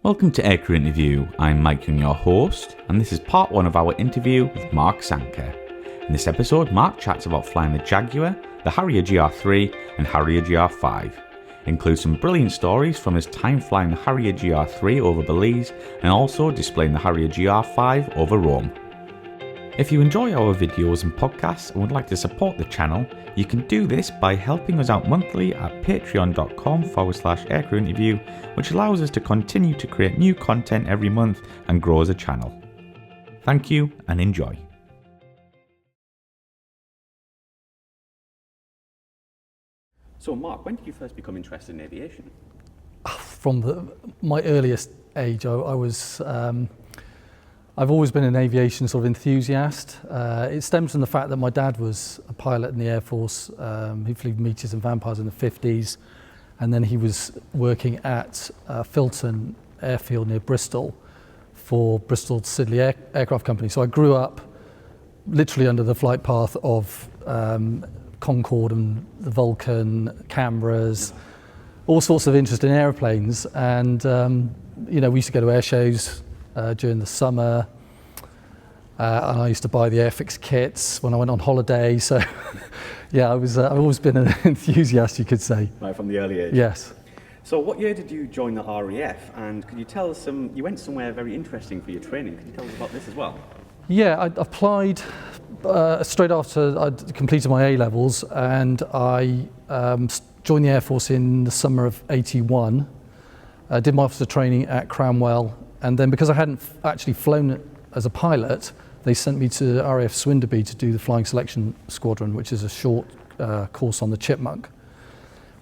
Welcome to Aircrew Interview. I'm Mike Young, your host, and this is part one of our interview with Mark Zanker. In this episode, Mark chats about flying the Jaguar, the Harrier GR3 and Harrier GR5. Includes some brilliant stories from his time flying the Harrier GR3 over Belize and also displaying the Harrier GR5 over Rome. If you enjoy our videos and podcasts and would like to support the channel, you can do this by helping us out monthly at patreon.com/aircrew interview, which allows us to continue to create new content every month and grow as a channel. Thank you and enjoy. So Mark, when did you first become interested in aviation? From my earliest age, I've always been an aviation sort of enthusiast. It stems from the fact that my dad was a pilot in the Air Force. He flew Meteors and Vampires in the 50s, and then he was working at Filton Airfield near Bristol for Bristol Siddeley Aircraft Company. So I grew up literally under the flight path of Concorde and the Vulcan, cameras, all sorts of interest in airplanes. And we used to go to air shows during the summer, and I used to buy the Airfix kits when I went on holiday. So, yeah, I've always been an enthusiast, you could say. Right from the early age. Yes. So, what year did you join the RAF? And could you tell us you went somewhere very interesting for your training? Could you tell us about this as well? Yeah, I applied straight after I'd completed my A-levels, and I joined the Air Force in the summer of '81. Did my officer training at Cranwell. And then because I hadn't actually flown as a pilot, they sent me to RAF Swinderby to do the Flying Selection Squadron, which is a short course on the Chipmunk,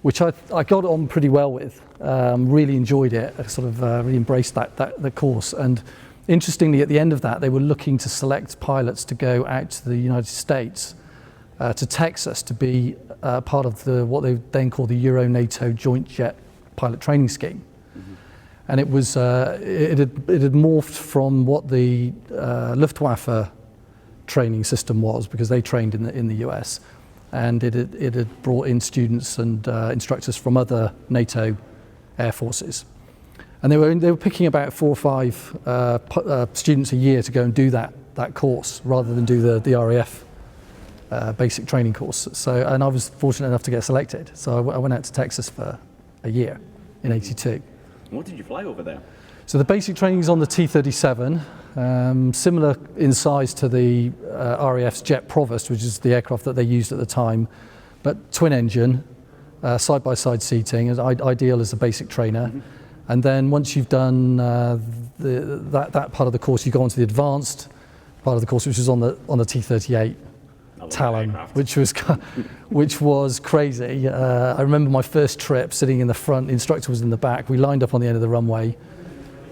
which I got on pretty well with. Really enjoyed it. I sort of really embraced the course. And interestingly, at the end of that, they were looking to select pilots to go out to the United States, to Texas, to be part of what they then called the Euro-NATO Joint Jet Pilot Training Scheme. And it was it had morphed from what the Luftwaffe training system was, because they trained in the US, and it had brought in students and instructors from other NATO air forces, and they were picking about 4 or 5 students a year to go and do that course rather than do the RAF basic training course. So, and I was fortunate enough to get selected. So I went out to Texas for a year in '82. What did you fly over there? So the basic training is on the T-37, similar in size to the RAF's Jet Provost, which is the aircraft that they used at the time, but twin engine, side-by-side seating, is ideal as a basic trainer. Mm-hmm. And then once you've done that part of the course, you go on to the advanced part of the course, which is on the T-38. Talon, which was crazy. I remember my first trip sitting in the front, the instructor was in the back. We lined up on the end of the runway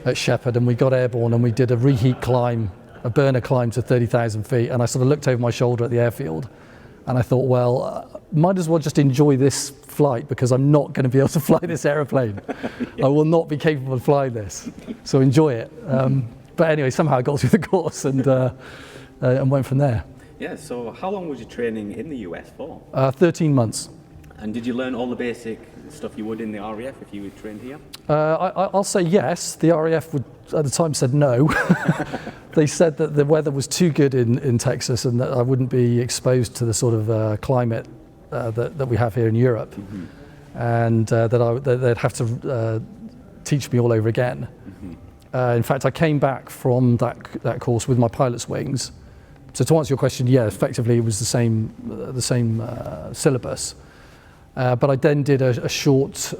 at Shepherd, and we got airborne, and we did a reheat climb, a burner climb to 30,000 feet. And I sort of looked over my shoulder at the airfield, and I thought, well, might as well just enjoy this flight, because I'm not going to be able to fly this aeroplane. Yeah. I will not be capable of flying this, so enjoy it. But anyway, somehow I got through the course and went from there. Yeah, so how long was your training in the US for? 13 months. And did you learn all the basic stuff you would in the RAF if you were trained here? I'll say yes. The RAF at the time said no. They said that the weather was too good in Texas, and that I wouldn't be exposed to the sort of climate that we have here in Europe. Mm-hmm. And that they'd have to teach me all over again. Mm-hmm. In fact, I came back from that course with my pilot's wings. So to answer your question, yeah, effectively it was the same syllabus. But I then did a short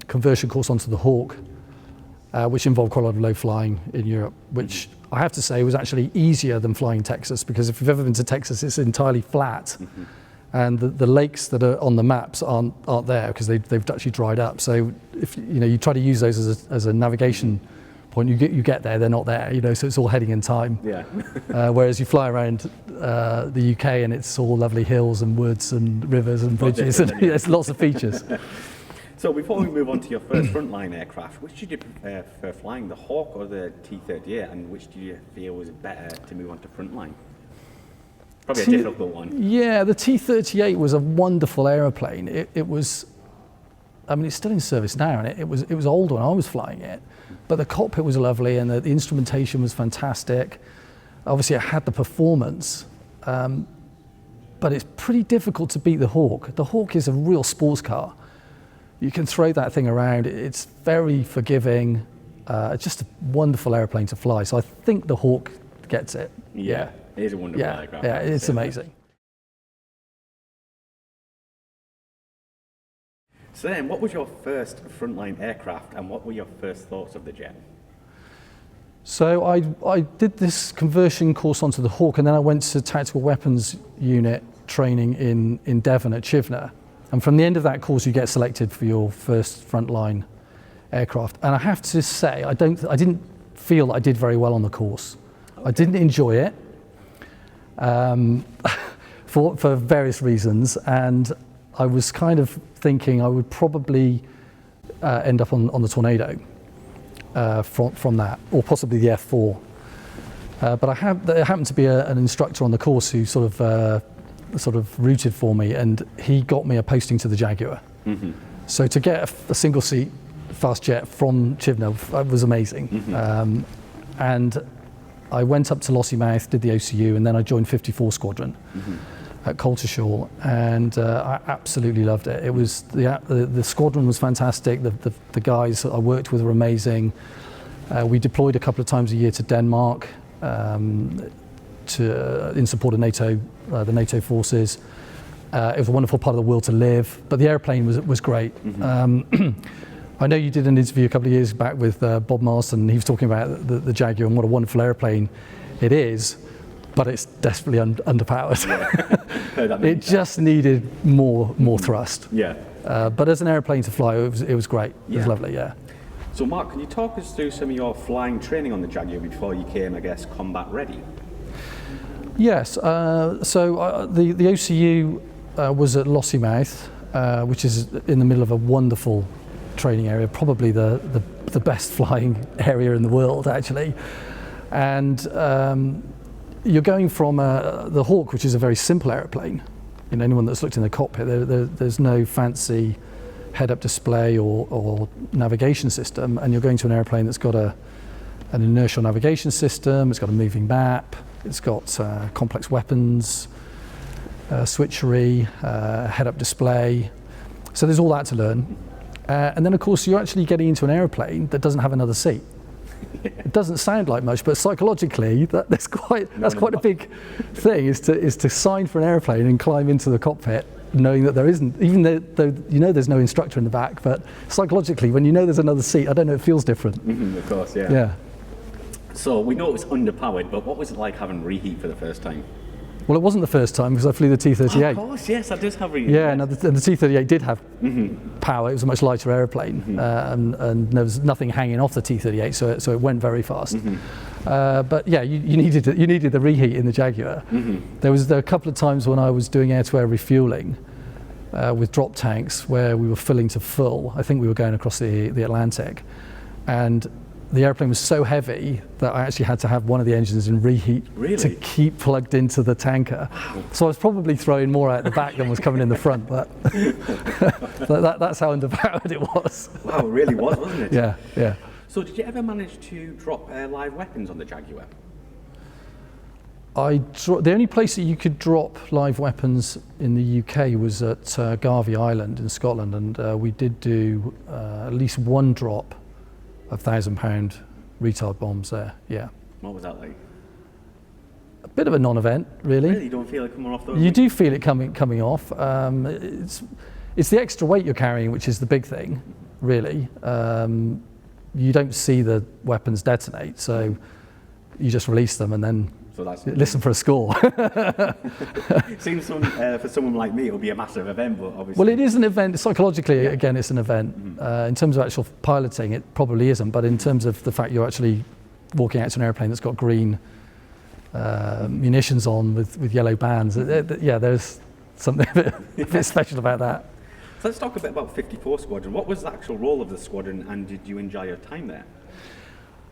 conversion course onto the Hawk, which involved quite a lot of low flying in Europe, which I have to say was actually easier than flying Texas, because if you've ever been to Texas, it's entirely flat. Mm-hmm. And the lakes that are on the maps aren't there, because they've actually dried up. So if you try to use those as a navigation point, you get there, they're not there, so it's all heading in time. Yeah. Whereas you fly around the UK and it's all lovely hills and woods and rivers and bridges, and there's lots of features. So before we move on to your first frontline aircraft, which did you prefer flying, the Hawk or the T-38, and which do you feel was better to move on to frontline? Probably a difficult one. Yeah, the T-38 was a wonderful aeroplane. It was I mean, it's still in service now, and it was old when I was flying it, but the cockpit was lovely, and the instrumentation was fantastic. Obviously, it had the performance, but it's pretty difficult to beat the Hawk. The Hawk is a real sports car. You can throw that thing around. It's very forgiving. It's just a wonderful airplane to fly. So I think the Hawk gets it. Yeah, it is a wonderful aircraft. Yeah, it's amazing. So then, what was your first frontline aircraft, and what were your first thoughts of the jet? So I did this conversion course onto the Hawk, and then I went to Tactical Weapons Unit training in Devon at Chivner. And from the end of that course, you get selected for your first frontline aircraft. And I have to say, I didn't feel that I did very well on the course. Okay. I didn't enjoy it for various reasons, and I was kind of thinking I would probably end up on the Tornado from that, or possibly the F4. But there happened to be an instructor on the course who sort of rooted for me, and he got me a posting to the Jaguar. Mm-hmm. So to get a single seat fast jet from Chivner was amazing. Mm-hmm. And I went up to Lossiemouth, did the OCU, and then I joined 54 Squadron. Mm-hmm. At Coltishall, and I absolutely loved it. It was the squadron was fantastic. The guys I worked with were amazing. We deployed a couple of times a year to Denmark in support of NATO, the NATO forces. It was a wonderful part of the will to live, but the airplane was great. Mm-hmm. I know you did an interview a couple of years back with Bob Marston. He was talking about the Jaguar and what a wonderful airplane it is. But it's desperately underpowered. Yeah. It just needed more thrust. Yeah. But as an airplane to fly, it was great. It was lovely, yeah. So Mark, can you talk us through some of your flying training on the Jaguar before you came, I guess, combat ready? Yes. So the OCU was at Lossiemouth, which is in the middle of a wonderful training area, probably the best flying area in the world, actually. And you're going from the Hawk, which is a very simple airplane. You know, anyone that's looked in the cockpit, there's no fancy head-up display or navigation system, and you're going to an airplane that's got an inertial navigation system, it's got a moving map, it's got complex weapons, switchery, head-up display. So there's all that to learn. And then, of course, you're actually getting into an airplane that doesn't have another seat. It doesn't sound like much, but psychologically, that's quite a big thing. Is to sign for an airplane and climb into the cockpit, knowing that there isn't, even though you know there's no instructor in the back, but psychologically, when you know there's another seat, I don't know, it feels different. Mm-hmm, of course, yeah. Yeah. So we know it was underpowered, but what was it like having reheat for the first time? Well, it wasn't the first time because I flew the T-38. Oh, of course, yes, that does have reheat. Yeah, and the T-38 did have power. It was a much lighter airplane, and there was nothing hanging off the T-38, so it went very fast. But yeah, you needed the reheat in the Jaguar. There were a couple of times when I was doing air-to-air refueling with drop tanks where we were filling to full. I think we were going across the Atlantic, and the airplane was so heavy that I actually had to have one of the engines in reheat to keep plugged into the tanker. Wow. So I was probably throwing more out the back than was coming in the front, but that's how underpowered it was. Wow, it really was, wasn't it? Yeah, yeah. So did you ever manage to drop live weapons on the Jaguar? The only place that you could drop live weapons in the UK was at Garvey Island in Scotland, and we did do at least one drop of 1,000-pound retard bombs there, yeah. What was that like? A bit of a non-event, really. Really? You don't feel it coming off? You do feel it coming off. It's the extra weight you're carrying, which is the big thing, really. You don't see the weapons detonate, so you just release them and then listen for a score. Seems for someone like me, it will be a massive event, but obviously. Well, it is an event. Psychologically, again, it's an event. In terms of actual piloting, it probably isn't. But in terms of the fact you're actually walking out to an airplane that's got green munitions on with yellow bands, yeah, there's something a bit special about that. So let's talk a bit about 54 Squadron. What was the actual role of the squadron, and did you enjoy your time there?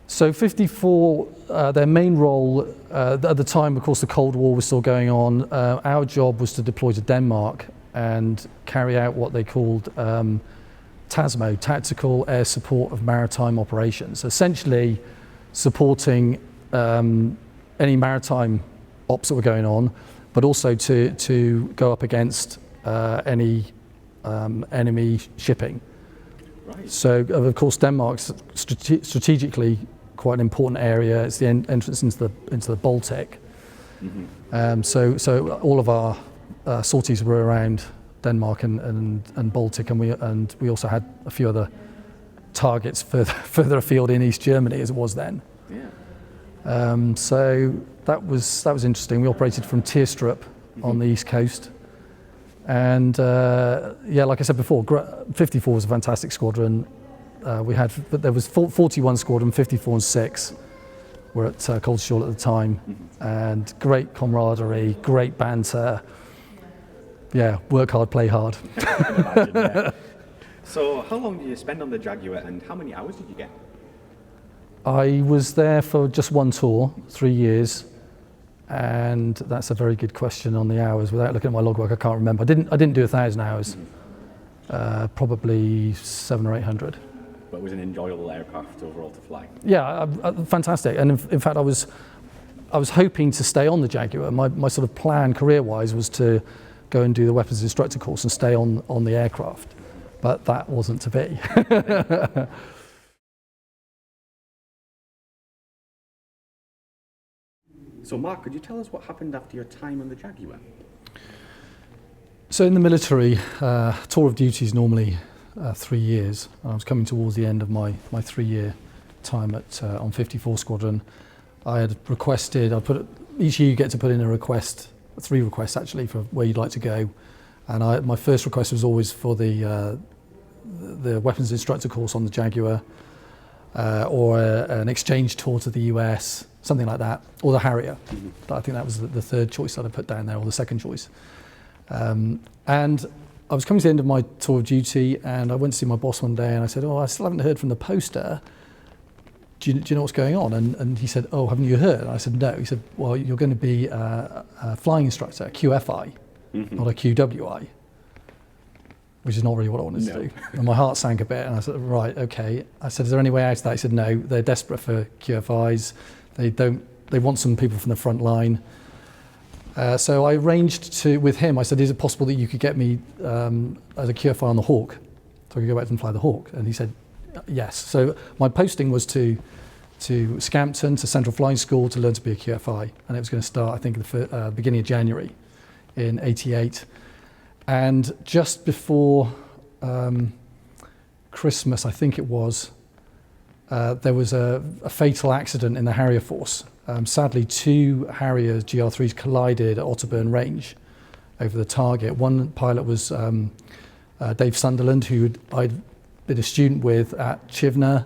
So 54, their main role, at the time, of course, the Cold War was still going on. Our job was to deploy to Denmark and carry out what they called TASMO, Tactical Air Support of Maritime Operations, essentially supporting any maritime ops that were going on, but also to go up against any enemy shipping. Right. So, of course, Denmark's strategically quite an important area. It's the entrance into the Baltic. Mm-hmm. So all of our sorties were around Denmark and Baltic, and we also had a few other targets further afield in East Germany as it was then. Yeah. So that was interesting. We operated from Tierstrup on the east coast, and like I said before, 54 was a fantastic squadron. There was 41 squadron, 54 and 6 were at Coldshaw at the time, and great camaraderie, great banter. Yeah, work hard, play hard. I can imagine, yeah. So how long did you spend on the Jaguar, and how many hours did you get? I was there for just one tour, 3 years, and that's a very good question on the hours. Without looking at my logbook, I can't remember. I didn't do 1,000 hours, probably 700 or 800. But it was an enjoyable aircraft overall to fly. Yeah, fantastic. And in fact, I was hoping to stay on the Jaguar. My sort of plan career-wise was to go and do the weapons instructor course and stay on the aircraft, but that wasn't to be. So Mark, could you tell us what happened after your time on the Jaguar? So in the military, tour of duty is normally 3 years. I was coming towards the end of my 3-year time on 54 Squadron. I had requested, each year you get to put in a request, 3 requests actually, for where you'd like to go. And my first request was always for the weapons instructor course on the Jaguar, or an exchange tour to the US, something like that, or the Harrier. I think that was the third choice that I put down there, or the second choice. And I was coming to the end of my tour of duty, and I went to see my boss one day, and I said, "Oh, I still haven't heard from the poster. Do you know what's going on?" And he said, "Oh, haven't you heard?" And I said, "No." He said, "Well, you're going to be a flying instructor, a QFI, not a QWI," which is not really what I wanted to do. And my heart sank a bit, and I said, "Right, okay." I said, "Is there any way out of that?" He said, "No, they're desperate for QFIs. They want some people from the front line." So I arranged with him, I said, "Is it possible that you could get me as a QFI on the Hawk? So I could go back and fly the Hawk?" And he said, yes. So my posting was to Scampton, to Central Flying School, to learn to be a QFI. And it was going to start, I think, the beginning of January in '88. And just before Christmas, I think it was, there was a fatal accident in the Harrier force. Sadly, 2 Harrier GR3s collided at Otterburn Range over the target. One pilot was Dave Sunderland, who I'd been a student with at Chivner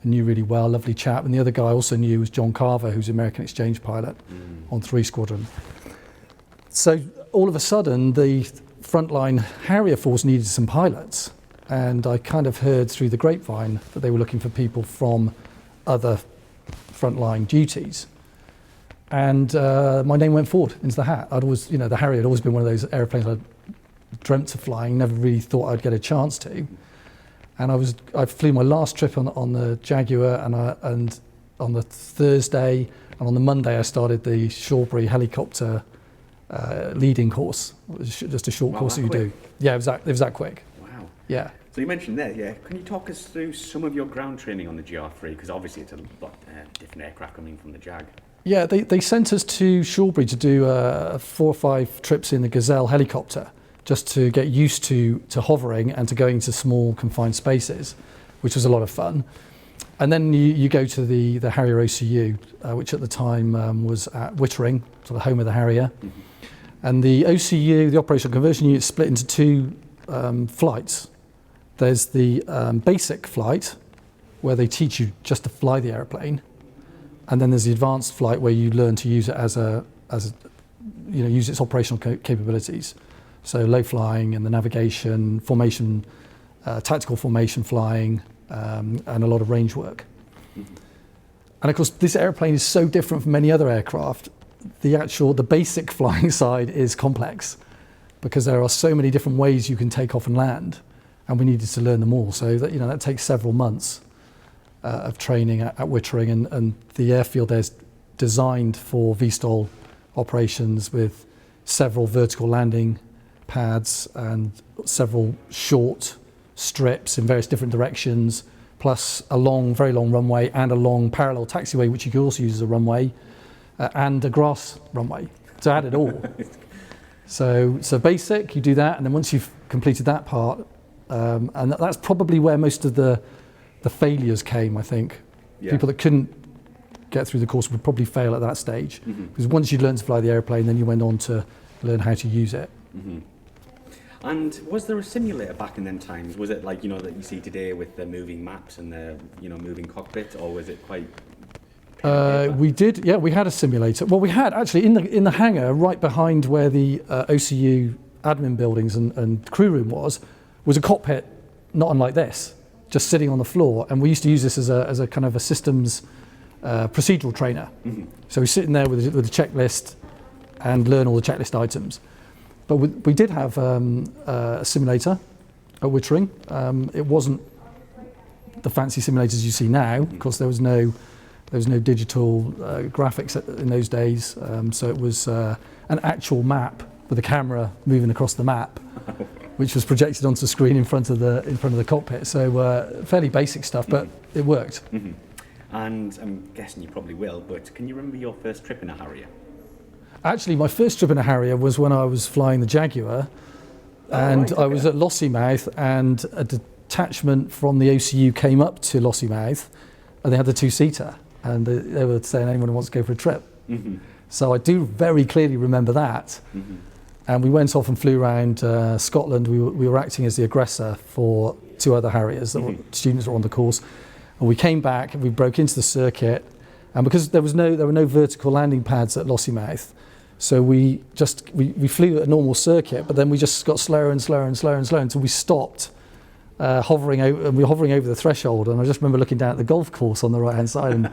and knew really well, lovely chap. And the other guy I also knew was John Carver, who's an American exchange pilot on 3 Squadron. So all of a sudden, the frontline Harrier force needed some pilots. And I kind of heard through the grapevine that they were looking for people from other frontline duties. And my name went forward into the hat. I'd always, the Harrier had always been one of those airplanes I'd dreamt of flying, never really thought I'd get a chance to. And I flew my last trip on the Jaguar, and on the Thursday, and on the Monday I started the Shawbury helicopter leading course. It was just a short course that you do. Yeah, it was that quick. Wow. Yeah. So you mentioned there, yeah. Can you talk us through some of your ground training on the GR3? Because obviously it's a lot different aircraft coming from the Jag. Yeah, they sent us to Shawbury to do 4 or 5 trips in the Gazelle helicopter, just to get used to hovering and to going to small confined spaces, which was a lot of fun. And then you go to the Harrier OCU, which at the time was at Wittering, so the home of the Harrier. And the OCU, the Operational Conversion Unit, split into 2 flights. There's the basic flight, where they teach you just to fly the airplane. And then there's the advanced flight, where you learn to use it use its operational capabilities. So low flying and the navigation, formation, tactical formation flying, and a lot of range work. And of course, this airplane is so different from many other aircraft. The basic flying side is complex, because there are so many different ways you can take off and land. and we needed to learn them all. So that takes several months of training at Wittering, and the airfield there's designed for VSTOL operations with several vertical landing pads and several short strips in various different directions, plus a very long runway and a long parallel taxiway, which you could also use as a runway, and a grass runway. So I had it all. So basic, you do that, and then once you've completed that part, and that's probably where most of the failures came, I think. Yeah. People that couldn't get through the course would probably fail at that stage. Because once you learned to fly the airplane, then you went on to learn how to use it. And was there a simulator back in them times? Was it like, that you see today with the moving maps and the, moving cockpit, or was it quite... we did, yeah, we had a simulator. Well, we had actually in the hangar, right behind where the OCU admin buildings and crew room was a cockpit not unlike this, just sitting on the floor. And we used to use this as a kind of a systems procedural trainer. So we sit in there with a checklist and learn all the checklist items. But we did have a simulator at Wittering. It wasn't the fancy simulators you see now. Of course, there was no digital graphics in those days. So it was an actual map with a camera moving across the map, which was projected onto the screen in front of the cockpit. So fairly basic stuff, but it worked. And I'm guessing you probably will, but can you remember your first trip in a Harrier? Actually, my first trip in a Harrier was when I was flying the Jaguar, and I was at Lossiemouth, and a detachment from the OCU came up to Lossiemouth, and they had the two-seater, and they were saying anyone who wants to go for a trip. So I do very clearly remember that. And we went off and flew around Scotland. We were acting as the aggressor for two other Harriers that students were on the course. And we came back and we broke into the circuit. And because there were no vertical landing pads at Lossiemouth, so we flew at a normal circuit, but then we just got slower and slower and slower and slower until we stopped hovering over the threshold. And I just remember looking down at the golf course on the right hand side and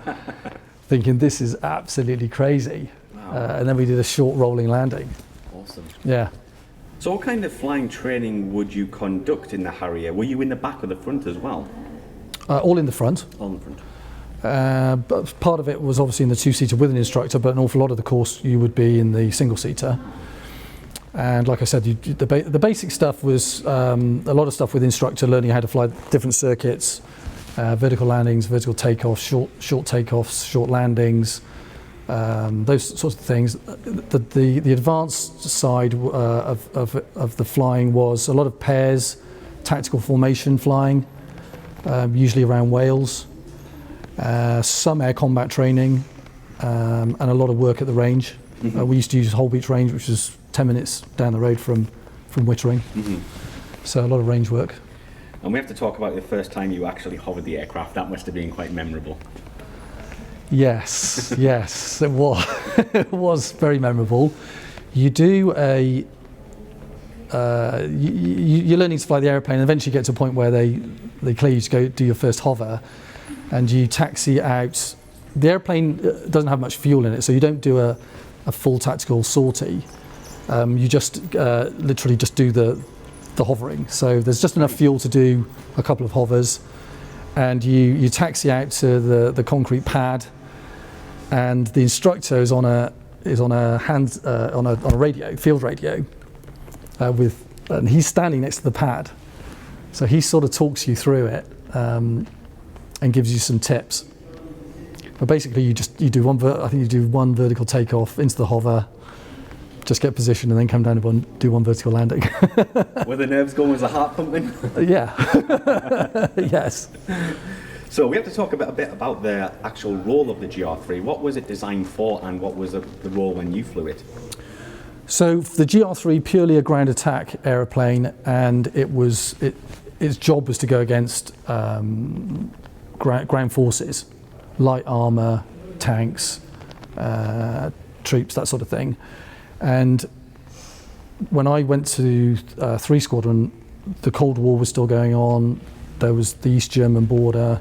thinking, this is absolutely crazy. Wow. And then we did a short rolling landing. Awesome. Yeah. So what kind of flying training would you conduct in the Harrier? Were you in the back or the front as well? All in the front. All in the front. But part of it was obviously in the two-seater with an instructor, but an awful lot of the course you would be in the single-seater. And like I said, the basic stuff was a lot of stuff with instructor, learning how to fly different circuits, vertical landings, vertical takeoffs, short takeoffs, short landings, those sorts of things. The advanced side of the flying was a lot of pairs, tactical formation flying, usually around Wales. Some air combat training, and a lot of work at the range. We used to use Holbeach Range, which is 10 minutes down the road from Wittering. So a lot of range work. And we have to talk about the first time you actually hovered the aircraft. That must have been quite memorable. Yes, yes, it was. It was very memorable. You do you're learning to fly the airplane, and eventually you get to a point where they clear you to go do your first hover, and you taxi out. The airplane doesn't have much fuel in it, so you don't do a full tactical sortie. You just literally just do the hovering. So there's just enough fuel to do a couple of hovers, and you taxi out to the concrete pad, and the instructor is on a radio, field radio, and he's standing next to the pad. So he sort of talks you through it and gives you some tips. But basically, you do one vertical takeoff into the hover, just get position, and then come down and do one vertical landing. Were the nerves going? Was the heart pumping? Yeah. Yes. So we have to talk a bit about the actual role of the GR3. What was it designed for, and what was the role when you flew it? So the GR3, purely a ground attack aeroplane, and its job was to go against ground forces, light armour, tanks, troops, that sort of thing. And when I went to 3 Squadron, the Cold War was still going on. There was the East German border.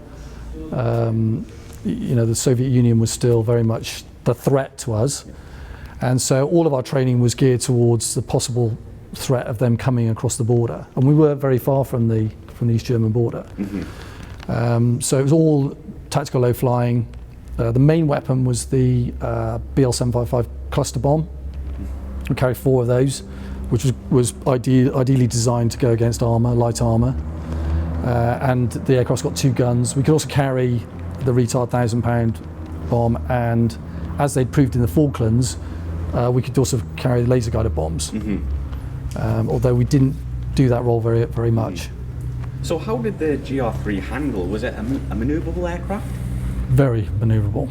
The Soviet Union was still very much the threat to us. And so all of our training was geared towards the possible threat of them coming across the border, and we weren't very far from the East German border. So it was all tactical low flying. The main weapon was the BL-755 cluster bomb. We carried 4 of those, which was ideally designed to go against armour, light armour. And the aircraft's got 2 guns. We could also carry the retard 1,000-pound bomb, and as they'd proved in the Falklands, we could also carry the laser-guided bombs. Although we didn't do that role very much. So how did the GR3 handle? Was it a manoeuvrable aircraft? Very manoeuvrable.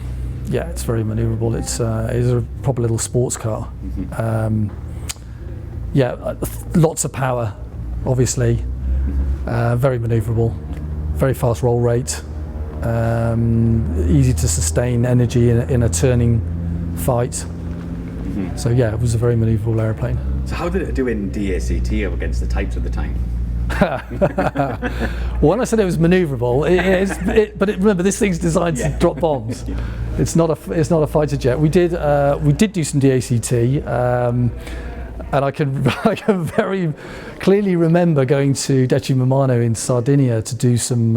Yeah, it's very manoeuvrable. It's a proper little sports car. Yeah, lots of power, obviously. Very manoeuvrable, very fast roll rate, easy to sustain energy in a turning fight. So yeah, it was a very manoeuvrable aeroplane. So how did it do in DACT against the types at the time? When I said it was manoeuvrable, but remember, this thing's designed to drop bombs. It's not a fighter jet. We did do some DACT, and I can very clearly remember going to Deci Mamano in Sardinia to do some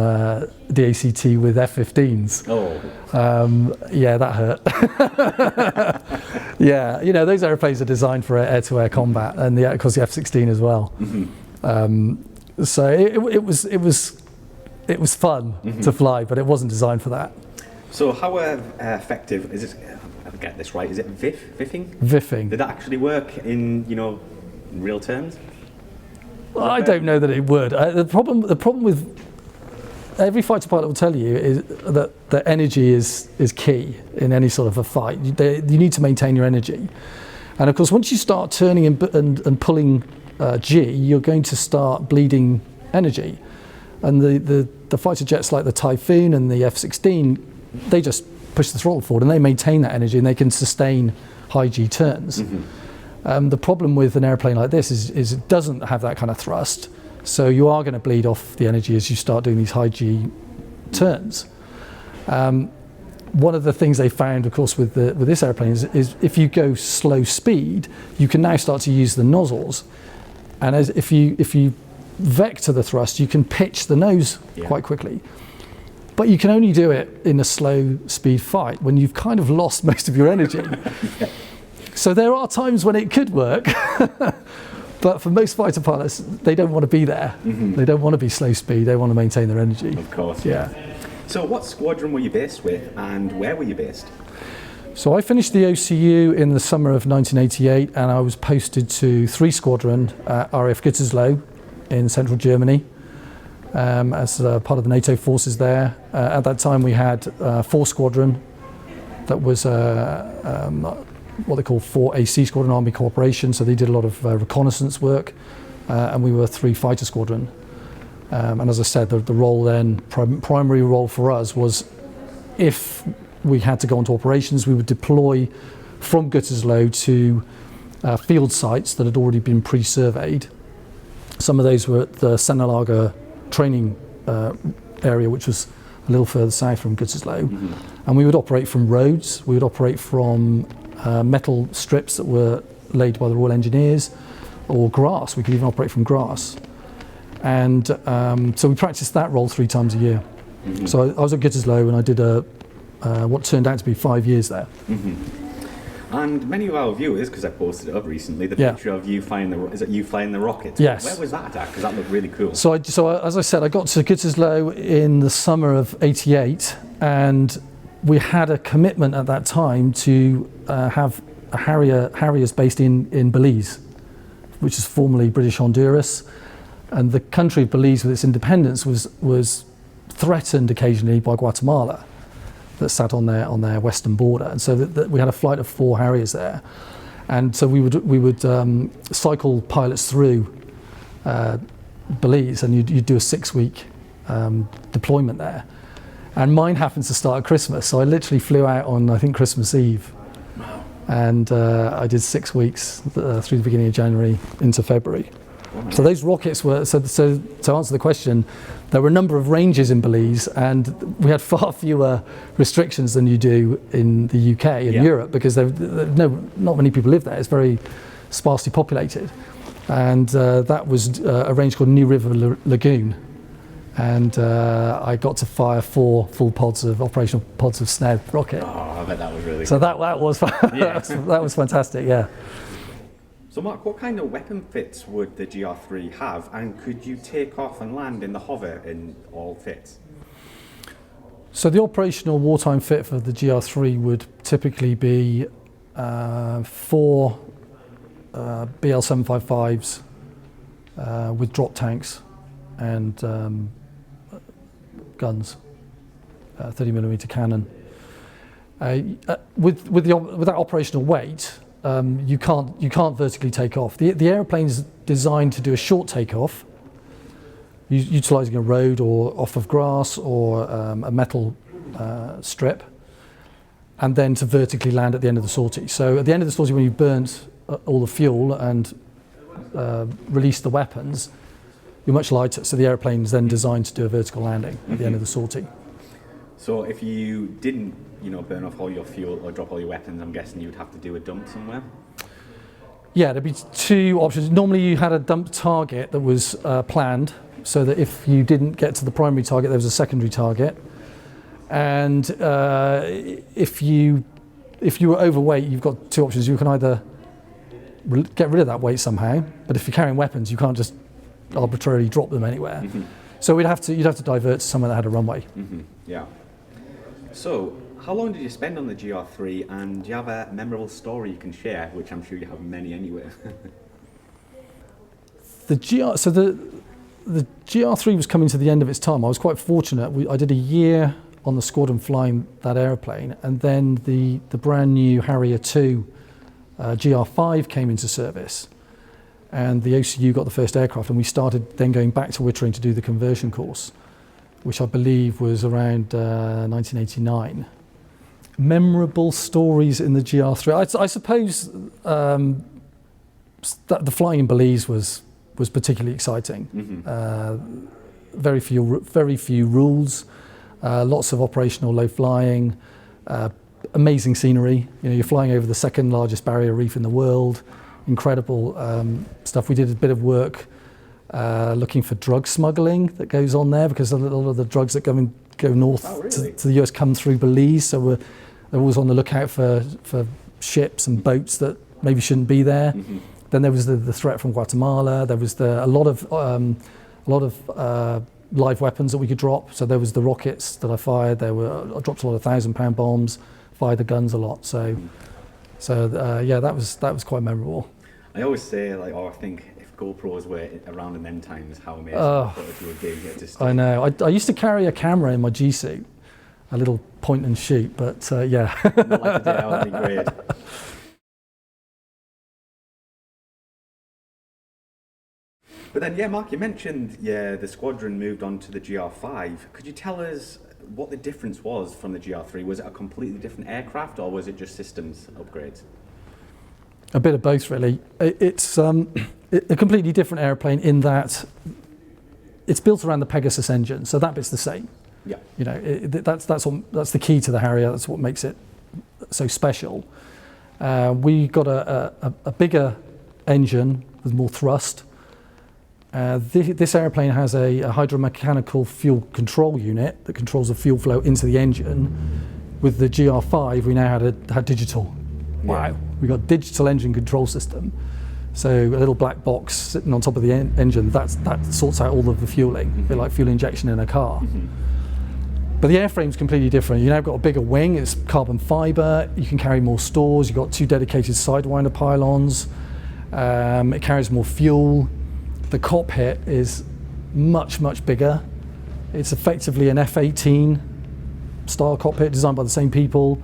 DACT with F-15s. Yeah, that hurt. Yeah, you know, those airplanes are designed for air-to-air combat, and of course the F-16 as well. So it was fun to fly, but it wasn't designed for that. So how effective is it? I get this right. Is it VIFing? VIFing. Did that actually work in real terms? Well, I don't know that it would. The problem with every fighter pilot will tell you is that the energy is key in any sort of a fight. You need to maintain your energy, and of course, once you start turning and pulling G, you're going to start bleeding energy. And the fighter jets like the Typhoon and the F-16, they just push the throttle forward and they maintain that energy and they can sustain high G turns. The problem with an airplane like this is it doesn't have that kind of thrust, so you are going to bleed off the energy as you start doing these high G turns. One of the things they found, of course, with this airplane is if you go slow speed, you can now start to use the nozzles. And if you vector the thrust, you can pitch the nose quite quickly. But you can only do it in a slow speed fight when you've kind of lost most of your energy. So there are times when it could work, but for most fighter pilots, they don't want to be there. They don't want to be slow speed, they want to maintain their energy. Of course. Yeah. So what squadron were you based with, and where were you based? So I finished the OCU in the summer of 1988, and I was posted to 3 Squadron at RAF Gütersloh in central Germany as part of the NATO forces there. At that time we had 4 Squadron, that was what they call 4 AC Squadron, Army Cooperation, so they did a lot of reconnaissance work, and we were 3 Fighter Squadron. And as I said, the role then, primary role for us was, if we had to go into operations, we would deploy from Gütersloh to field sites that had already been pre-surveyed. Some of those were at the Senelager training area, which was a little further south from Gütersloh. And we would operate from roads, we would operate from metal strips that were laid by the Royal Engineers, or grass. We could even operate from grass. And so we practiced that role 3 times a year. So I was at Gütersloh and I did what turned out to be 5 years there. And many of our viewers, because I posted it up recently, the picture of you flying the rocket? Yes. Where was that at? Because that looked really cool. So as I said, I got to Gütersloh in the summer of '88, and we had a commitment at that time to have Harriers based in Belize, which is formerly British Honduras. And the country of Belize, with its independence, was threatened occasionally by Guatemala, that sat on their western border, and so we had a flight of 4 Harriers there, and so we would cycle pilots through Belize, and you'd do a 6-week deployment there. And mine happens to start at Christmas, so I literally flew out on, I think, Christmas Eve, and I did 6 weeks through the beginning of January into February. So those rockets were, so to answer the question, there were a number of ranges in Belize, and we had far fewer restrictions than you do in the UK and Europe, because not many people live there. It's very sparsely populated. and that was a range called New River Lagoon. And I got to fire 4 full operational pods of SNED rocket. Oh, I bet that was really So good. that was that was fantastic, yeah. So Mark, what kind of weapon fits would the GR3 have, and could you take off and land in the hover in all fits? So the operational wartime fit for the GR3 would typically be 4 BL755s with drop tanks and guns, 30mm cannon. With that operational weight, you can't vertically take off. The aeroplane's designed to do a short takeoff, utilising a road or off of grass or a metal strip, and then to vertically land at the end of the sortie. So at the end of the sortie, when you've burnt all the fuel and released the weapons, you're much lighter. So the aeroplane's then designed to do a vertical landing at the end of the sortie. So if you didn't, burn off all your fuel or drop all your weapons, I'm guessing you would have to do a dump somewhere? Yeah, there'd be 2 options. Normally you had a dump target that was planned, so that if you didn't get to the primary target, there was a secondary target. And if you were overweight, you've got 2 options. You can either get rid of that weight somehow, but if you're carrying weapons, you can't just arbitrarily drop them anywhere. Mm-hmm. So you'd have to divert to somewhere that had a runway. Mm-hmm. Yeah. So how long did you spend on the GR3, and do you have a memorable story you can share, which I'm sure you have many anyway? The GR3 was coming to the end of its time. I was quite fortunate. I did a year on the Squadron flying that aeroplane, and then the brand new Harrier 2 GR5 came into service, and the OCU got the first aircraft, and we started then going back to Wittering to do the conversion course, which I believe was around 1989. Memorable stories in the GR3. I suppose that the flying in Belize was particularly exciting. Mm-hmm. Very few rules, lots of operational low flying, amazing scenery. You're flying over the 2nd largest barrier reef in the world. Incredible stuff. We did a bit of work looking for drug smuggling that goes on there, because a lot of the drugs that go north to the US come through Belize. So they're always on the lookout for ships and boats that maybe shouldn't be there. Mm-hmm. Then there was the threat from Guatemala. There was a lot of live weapons that we could drop. So there was the rockets that I fired. I dropped a lot of 1,000-pound bombs, fired the guns a lot. So that was quite memorable. I always say, I think if GoPros were around in them times, how amazing the footage would be. I know. I used to carry a camera in my G suit, a little point and shoot, but yeah. Not like today, that would be great. But then, Mark, you mentioned the Squadron moved on to the GR5. Could you tell us what the difference was from the GR3? Was it a completely different aircraft, or was it just systems upgrades? A bit of both, really. It's a completely different airplane in that it's built around the Pegasus engine, so that bit's the same. Yeah. That's the key to the Harrier. That's what makes it so special. We got a bigger engine with more thrust. This airplane has a hydromechanical fuel control unit that controls the fuel flow into the engine. With the GR5, we now had digital. Wow, we got digital engine control system. So a little black box sitting on top of the engine that sorts out all of the fueling, a bit like fuel injection in a car. Mm-hmm. But the airframe's completely different. You now got a bigger wing. It's carbon fibre. You can carry more stores. You've got 2 dedicated sidewinder pylons. It carries more fuel. The cockpit is much, much bigger. It's effectively an F-18 style cockpit designed by the same people.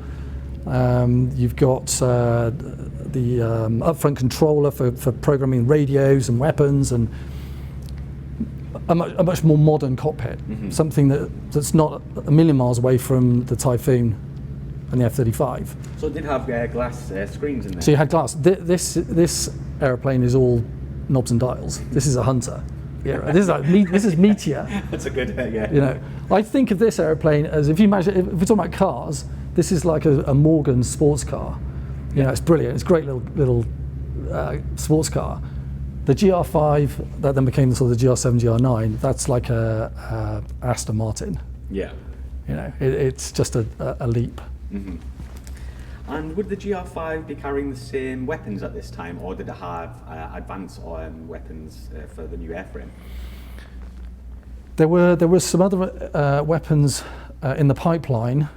You've got the upfront controller for programming radios and weapons, and a much more modern cockpit. Mm-hmm. Something that's not a million miles away from the Typhoon and the F-35. So it did have glass screens in there? So you had glass. This aeroplane is all knobs and dials. This is a Hunter. Yeah, this is Meteor. That's a good, I think of this airplane as, if you imagine, if we're talking about cars, this is like a Morgan sports car. It's brilliant. It's a great little sports car. The GR5 that then became the sort of the GR7, GR9. That's like a Aston Martin. Yeah. You know, it's just a leap. Mm-hmm. And would the GR5 be carrying the same weapons at this time, or did it have advanced weapons for the new airframe? There were some other weapons in the pipeline,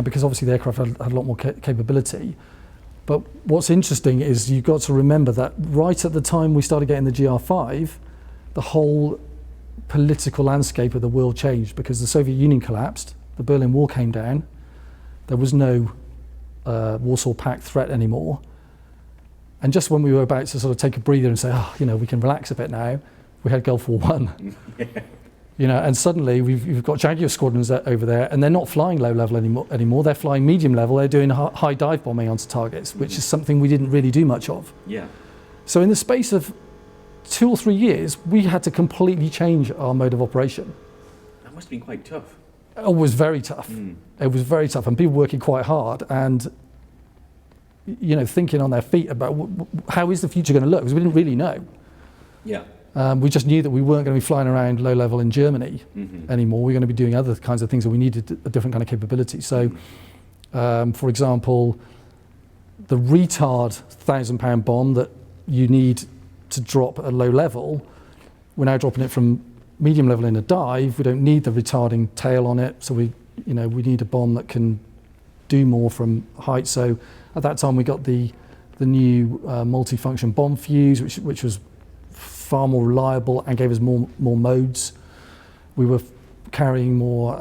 because obviously the aircraft had a lot more capability. But what's interesting is you've got to remember that right at the time we started getting the GR5, the whole political landscape of the world changed because the Soviet Union collapsed, the Berlin Wall came down, there was no Warsaw Pact threat anymore. And just when we were about to sort of take a breather and say, we can relax a bit now, we had Gulf War I. You know, and suddenly we've got Jaguar squadrons over there, and they're not flying low level anymore. They're flying medium level. They're doing high dive bombing onto targets, which is something we didn't really do much of. Yeah. So in the space of 2 or 3 years, we had to completely change our mode of operation. That must have been quite tough. It was very tough. It was very tough, and people working quite hard and, you know, thinking on their feet about how is the future going to look, because we didn't really know. Yeah. We just knew that we weren't going to be flying around low level in Germany anymore. We were going to be doing other kinds of things, and we needed a different kind of capability. So, for example, the retard 1,000-pound bomb that you need to drop at low level, we're now dropping it from medium level in a dive. We don't need the retarding tail on it, so we need a bomb that can do more from height. So at that time we got the new multifunction bomb fuse, which was far more reliable and gave us more modes. We were carrying more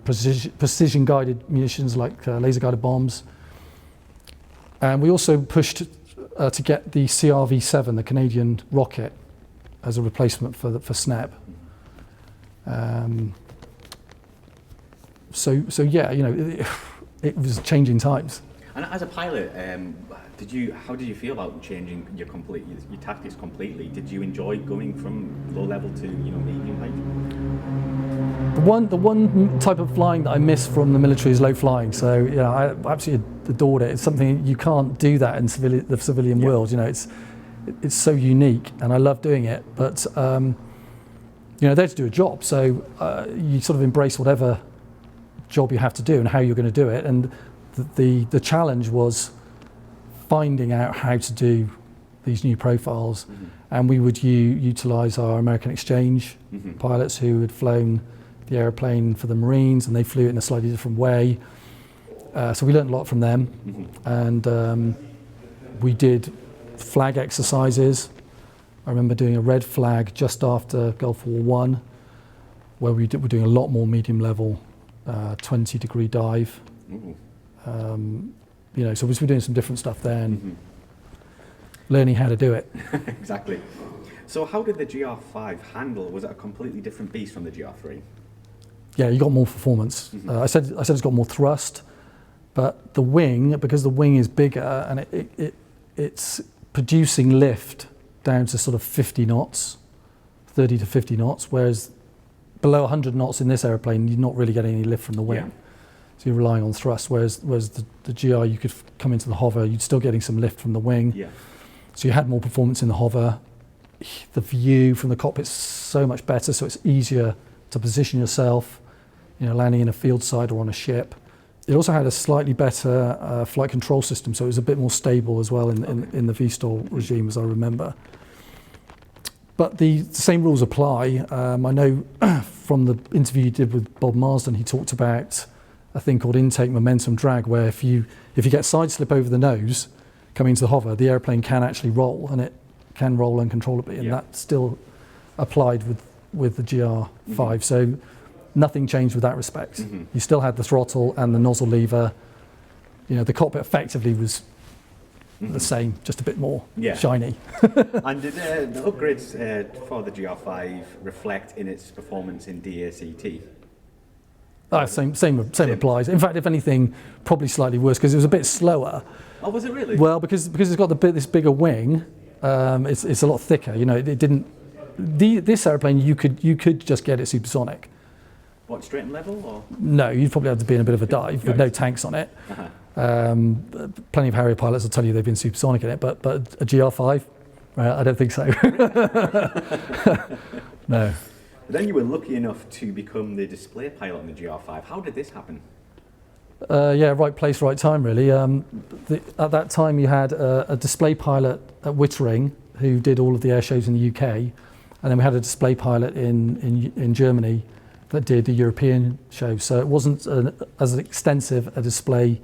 precision guided munitions like laser guided bombs, and we also pushed to get the CRV7, the Canadian rocket, as a replacement for SNEP. So yeah, you know, it was changing times. And as a pilot, how did you feel about changing your tactics completely? Did you enjoy going from low level to medium height? The one type of flying that I miss from the military is low flying. So I absolutely adored it. It's something you can't do that in the civilian world. You know, it's so unique, and I love doing it. But they're to do a job, so you sort of embrace whatever job you have to do and how you're going to do it. And the challenge was finding out how to do these new profiles, and we would utilize our American exchange pilots who had flown the airplane for the Marines, and they flew it in a slightly different way. So we learned a lot from them, and we did flag exercises. I remember doing a red flag just after Gulf War I, where we're doing a lot more medium level 20-degree dive. So we're doing some different stuff there and learning how to do it. Exactly. So how did the GR5 handle? Was it a completely different beast from the GR3? Yeah, you got more performance. I said it's got more thrust, but the wing, because the wing is bigger and it's producing lift down to sort of 50 knots, 30 to 50 knots, whereas below 100 knots in this airplane, you're not really getting any lift from the wing. Yeah. So you're relying on thrust, whereas the GR, you could come into the hover, you'd still getting some lift from the wing. Yeah. So you had more performance in the hover. The view from the cockpit's so much better, so it's easier to position yourself, landing in a field site or on a ship. It also had a slightly better flight control system, so it was a bit more stable as well in the VSTOL regime, as I remember. But the same rules apply. I know from the interview you did with Bob Marsden, he talked about a thing called intake momentum drag, where if you get side slip over the nose coming into the hover, the airplane can actually roll, and it can roll uncontrollably, and that still applied with the GR5. So nothing changed with that respect. You still had the throttle and the nozzle lever. The cockpit effectively was the same, just a bit more shiny. And did the upgrades for the GR5 reflect in its performance in DACT? Same applies. In fact, if anything, probably slightly worse, because it was a bit slower. Oh, was it really? Well, because it's got this bigger wing, it's a lot thicker. It didn't. This airplane, you could just get it supersonic. What, straight and level, or? No, you'd probably have to be in a bit of a dive with no tanks on it. Plenty of Harrier pilots will tell you they've been supersonic in it, but a GR5, I don't think so. No. But then you were lucky enough to become the display pilot on the GR5. How did this happen? Yeah, right place, right time, really. At that time, you had a display pilot at Wittering who did all of the air shows in the UK, and then we had a display pilot in Germany that did the European shows. So it wasn't as extensive a display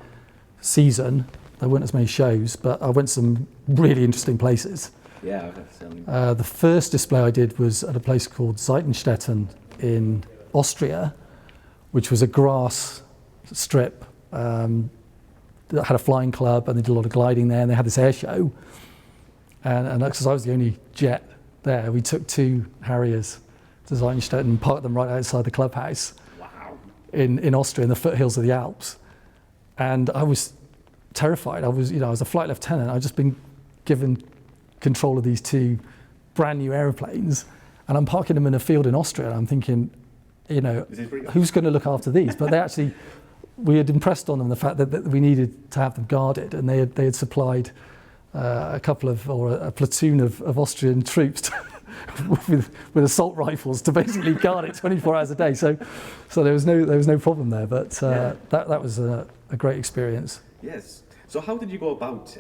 season. There weren't as many shows, but I went to some really interesting places. Yeah, certainly. The first display I did was at a place called Seitenstetten in Austria, which was a grass strip that had a flying club, and they did a lot of gliding there, and they had this air show. And because I was the only jet there, we took 2 Harriers to Seitenstetten and parked them right outside the clubhouse. Wow. in Austria, in the foothills of the Alps. And I was terrified. I was a flight lieutenant. I'd just been given control of these 2 brand new aeroplanes, and I'm parking them in a field in Austria, and I'm thinking, who's going to look after these? But we had impressed on them the fact that we needed to have them guarded, and they had supplied a platoon of Austrian troops with assault rifles to basically guard it 24 hours a day. So there was no problem there. But that was a great experience. Yes. So how did you go about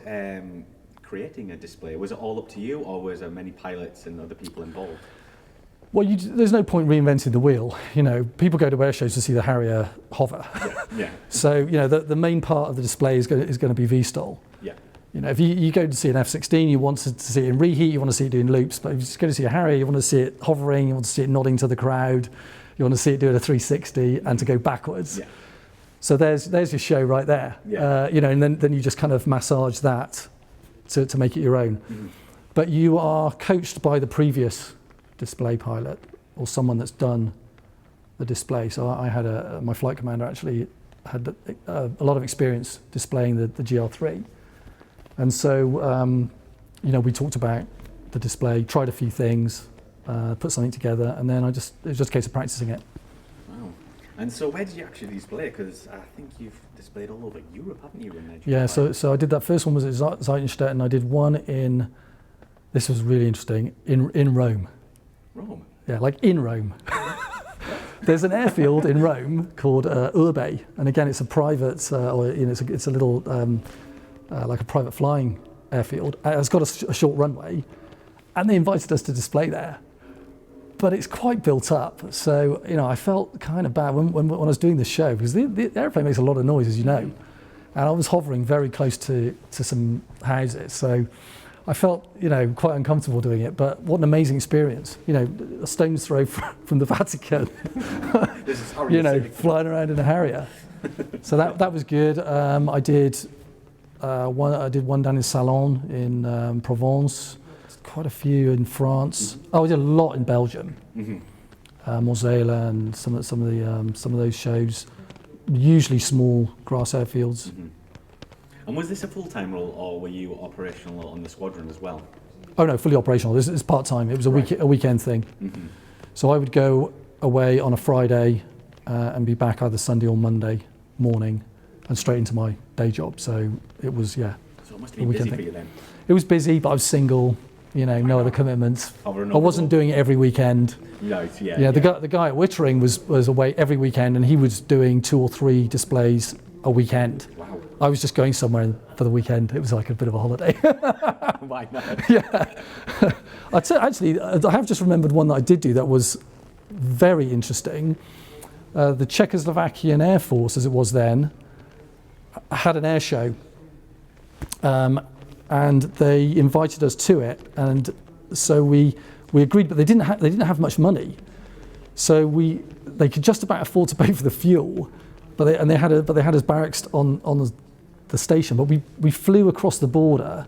creating a display? Was it all up to you, or was there many pilots and other people involved? Well, there's no point reinventing the wheel. People go to air shows to see the Harrier hover. Yeah. So the main part of the display is going to be VSTOL. Yeah. If you go to see an F-16, you want to see it in reheat, you want to see it doing loops. But if you just go to see a Harrier, you want to see it hovering, you want to see it nodding to the crowd, you want to see it doing a 360 and to go backwards. Yeah. So there's your show right there. Yeah. And then you just kind of massage that to make it your own. Mm-hmm. But you are coached by the previous display pilot or someone that's done the display. So I had my flight commander actually had a lot of experience displaying the GR3. And so, we talked about the display, tried a few things, put something together, and then it was just a case of practicing it. Wow. And so where did you actually display? Because I think you've displayed all over Europe, haven't you? Yeah, so I did that first one was at Seitenstetten. I did one this was really interesting, in Rome. Rome? Yeah, like in Rome. There's an airfield in Rome called Urbe, and again, it's a private, it's a little, like a private flying airfield. It's got a short runway, and they invited us to display there. But it's quite built up, so I felt kind of bad when I was doing the show, because the airplane makes a lot of noise, as you know, and I was hovering very close to some houses, so I felt quite uncomfortable doing it. But what an amazing experience! A stone's throw from the Vatican, flying around in a Harrier. So that was good. I did one down in Salon in Provence. Quite a few in France. I did a lot in Belgium, Mosela, and some of those shows. Usually small grass airfields. Mm-hmm. And was this a full-time role, or were you operational on the Squadron as well? Oh no, fully operational. This is part-time. It was a weekend thing. Mm-hmm. So I would go away on a Friday and be back either Sunday or Monday morning, and straight into my day job. So it was So it must have been busy for you then. It was busy, but I was single. No other commitments. I wasn't doing it every weekend. The guy at Wittering was away every weekend, and he was doing 2 or 3 displays a weekend. Wow. I was just going somewhere for the weekend. It was like a bit of a holiday. Why not? Yeah. Actually, I have just remembered one that I did do that was very interesting. The Czechoslovakian Air Force, as it was then, had an air show. And they invited us to it, and so we agreed, but they didn't have much money, so they could just about afford to pay for the fuel, but they had us barracked on the station. But we flew across the border.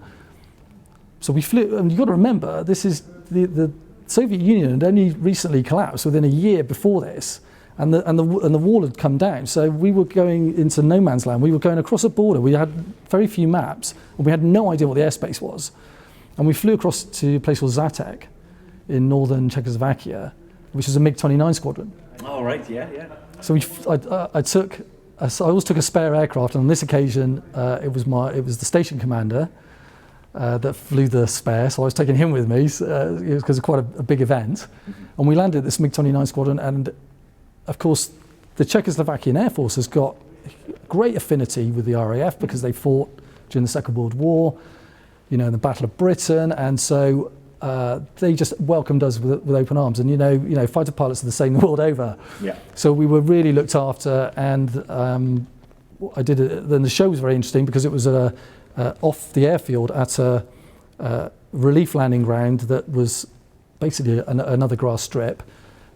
So we flew, and you've got to remember, this is the Soviet Union had only recently collapsed within a year before this. And the wall had come down, so we were going into no man's land. We were going across a border. We had very few maps, and we had no idea what the airspace was. And we flew across to a place called Zatek in northern Czechoslovakia, which is a MiG-29 squadron. Oh right, yeah. So I always took a spare aircraft, and on this occasion it was the station commander, that flew the spare, so I was taking him with me because it's quite a big event. And we landed at this MiG-29 squadron, and of course the Czechoslovakian Air Force has got great affinity with the RAF because they fought during the Second World War, in the Battle of Britain, and so they just welcomed us with open arms. And fighter pilots are the same the world over. Yeah. So we were really looked after, and then the show was very interesting because it was off the airfield at a relief landing ground that was basically another grass strip.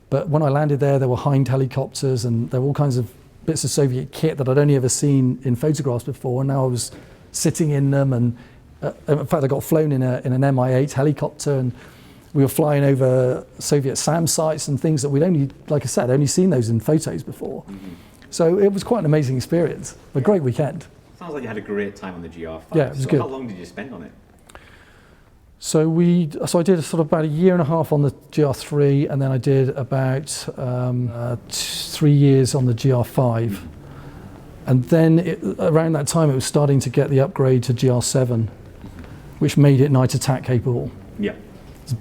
But when I landed there were Hind helicopters, and there were all kinds of bits of Soviet kit that I'd only ever seen in photographs before, and now I was sitting in them. And in fact, I got flown in an Mi-8 helicopter, and we were flying over Soviet SAM sites and things that we'd only, like I said, only seen those in photos before. Mm-hmm. So it was quite an amazing experience, a great weekend. Sounds like you had a great time on the GR5. Yeah, it was good. How long did you spend on it? So I did sort of about a year and a half on the GR3, and then I did about 3 years on the GR5. Mm-hmm. And then around that time, it was starting to get the upgrade to GR7, which made it night attack capable. Yeah.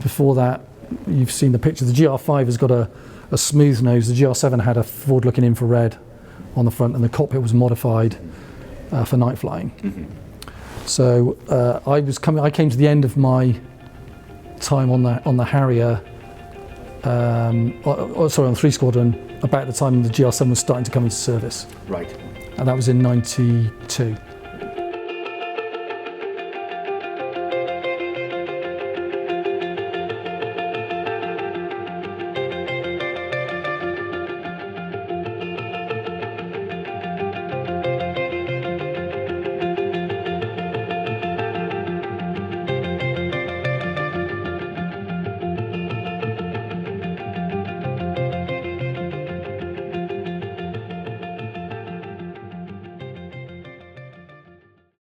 Before that, you've seen the picture. The GR5 has got a smooth nose. The GR7 had a forward-looking infrared on the front, and the cockpit was modified for night flying. Mm-hmm. So I came to the end of my time on the Harrier, on the 3 Squadron, about the time the GR7 was starting to come into service. Right. And that was in '92.